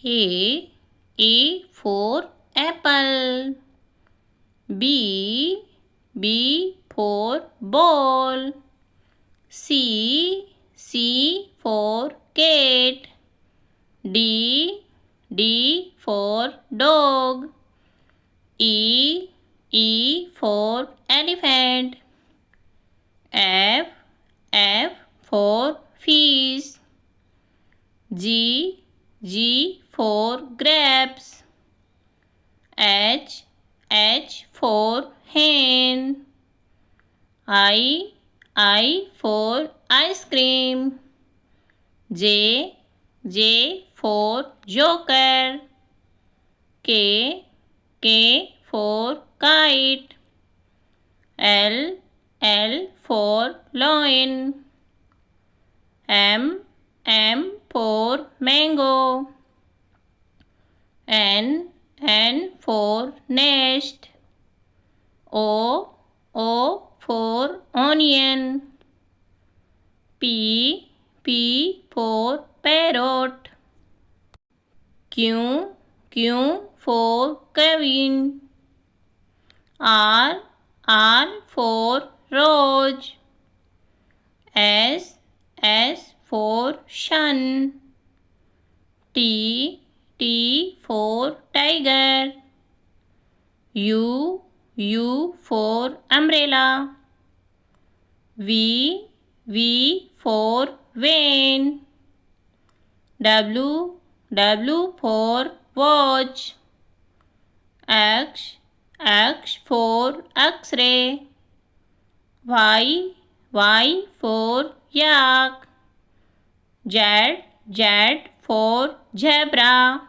A for apple. B for ball. C for cat. D for dog. E for elephant. F for fish. G for grapes. H for hen. I for ice cream. J for joker. K for kite. L for lion. M for mango. N for nest. O for onion. P for parrot. Q for Kevin. R for rose. S for sun. T for tiger. U for umbrella. V for van. W for watch. X for X-ray. Y for yak. Z for zebra.